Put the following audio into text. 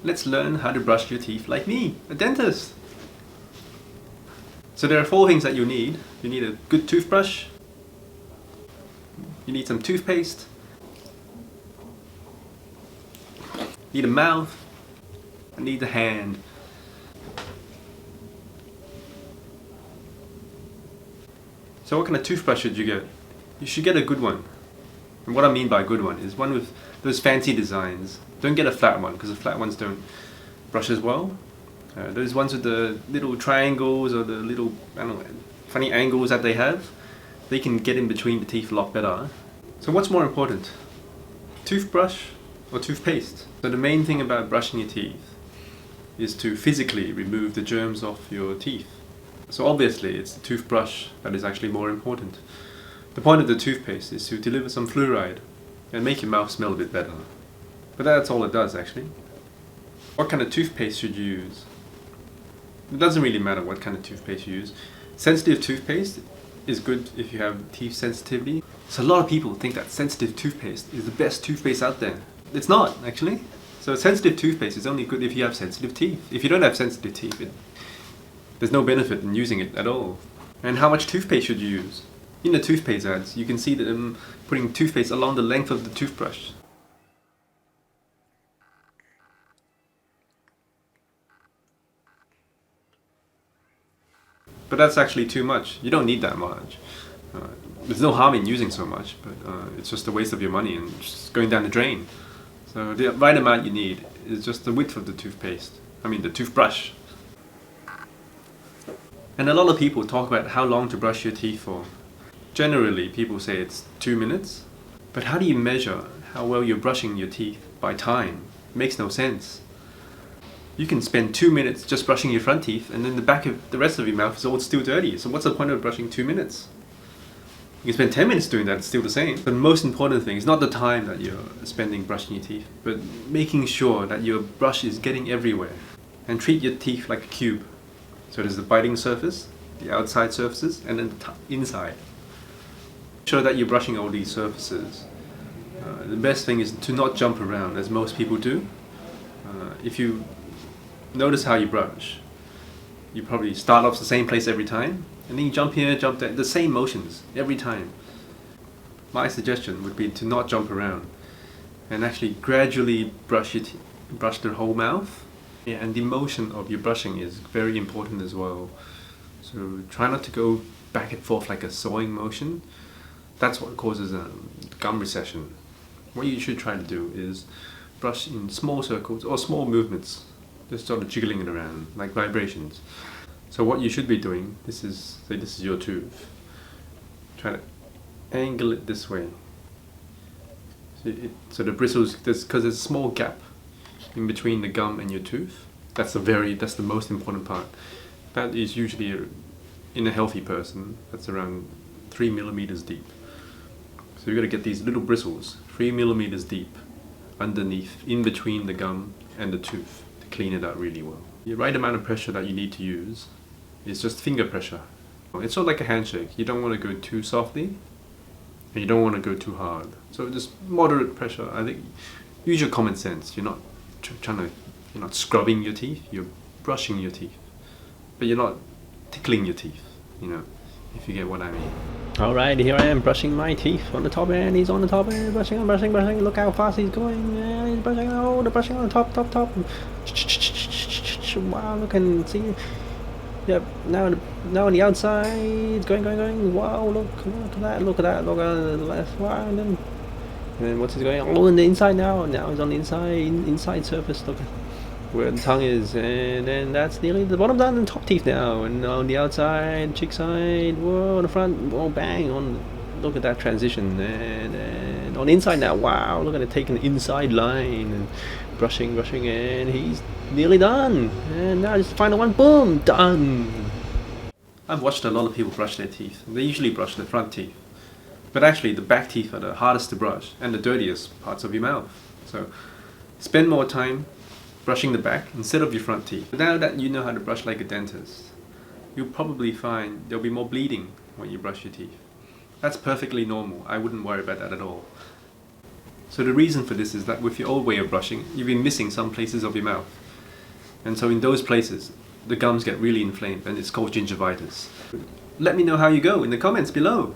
let's learn how to brush your teeth like me, a dentist. So there are 4 things that you need. You need a good toothbrush, you need some toothpaste, you need a mouth, and need a hand. So what kind of toothbrush should you get? You should get a good one. And what I mean by good one is one with those fancy designs. Don't get a flat one, because the flat ones don't brush as well. Those ones with the little triangles or the little, I don't know, funny angles that they have, they can get in between the teeth a lot better. So what's more important? Toothbrush or toothpaste? So the main thing about brushing your teeth is to physically remove the germs off your teeth. So obviously it's the toothbrush that is actually more important. The point of the toothpaste is to deliver some fluoride and make your mouth smell a bit better. But that's all it does actually. What kind of toothpaste should you use? It doesn't really matter what kind of toothpaste you use. Sensitive toothpaste is good if you have teeth sensitivity. So a lot of people think that sensitive toothpaste is the best toothpaste out there. It's not actually. So sensitive toothpaste is only good if you have sensitive teeth. If you don't have sensitive teeth, there's no benefit in using it at all. And how much toothpaste should you use? In the toothpaste ads, you can see that I'm putting toothpaste along the length of the toothbrush. But that's actually too much. You don't need that much. There's no harm in using so much, but it's just a waste of your money and just going down the drain. So the right amount you need is just the width of the the toothbrush. And a lot of people talk about how long to brush your teeth for. Generally, people say it's 2 minutes. But how do you measure how well you're brushing your teeth by time? It makes no sense. You can spend 2 minutes just brushing your front teeth, and then the rest of your mouth is all still dirty. So what's the point of brushing 2 minutes? You can spend 10 minutes doing that, it's still the same. The most important thing is not the time that you're spending brushing your teeth, but making sure that your brush is getting everywhere. And treat your teeth like a cube. So there's the biting surface, the outside surfaces, and then the inside. Make sure that you're brushing all these surfaces. The best thing is to not jump around, as most people do. If you notice how you brush, you probably start off the same place every time, and then you jump here, jump there, the same motions every time. My suggestion would be to not jump around and actually gradually brush the whole mouth. Yeah, and the motion of your brushing is very important as well. So try not to go back and forth like a sawing motion. That's what causes gum recession. What you should try to do is brush in small circles or small movements, just sort of jiggling it around like vibrations. So what you should be doing, say this is your tooth, try to angle it this way. So the bristles, because there's a small gap in between the gum and your tooth. That's the most important part. That is usually in a healthy person, that's around 3 millimeters deep. So you've got to get these little bristles 3 millimeters deep underneath, in between the gum and the tooth, to clean it out really well. The right amount of pressure that you need to use is just finger pressure. It's sort of like a handshake. You don't want to go too softly and you don't want to go too hard. So just moderate pressure. I think use your common sense. You're not you're not scrubbing your teeth, you're brushing your teeth. But you're not tickling your teeth, if you get what I mean. Alright, here I am brushing my teeth on the top end. He's on the top end, brushing. Look how fast he's going. Yeah, he's brushing. Oh, the brushing on the top. Wow, look and see. Yep, now on the outside, it's going. Wow, look at that. Look at the left. Wow, and then what's he going? Oh, on the inside now. Now he's on the inside surface. Look where the tongue is, and then that's nearly the bottom down and top teeth now, and on the outside, cheek side, whoa, on the front, whoa, bang, look at that transition, and on the inside now, wow, look at it taking the inside line, and brushing, and he's nearly done, and now just the final one, boom, done. I've watched a lot of people brush their teeth, they usually brush their front teeth, but actually the back teeth are the hardest to brush, and the dirtiest parts of your mouth, so spend more time brushing the back instead of your front teeth. Now that you know how to brush like a dentist, you'll probably find there'll be more bleeding when you brush your teeth. That's perfectly normal. I wouldn't worry about that at all. So the reason for this is that with your old way of brushing, you've been missing some places of your mouth. And so in those places, the gums get really inflamed, and it's called gingivitis. Let me know how you go in the comments below.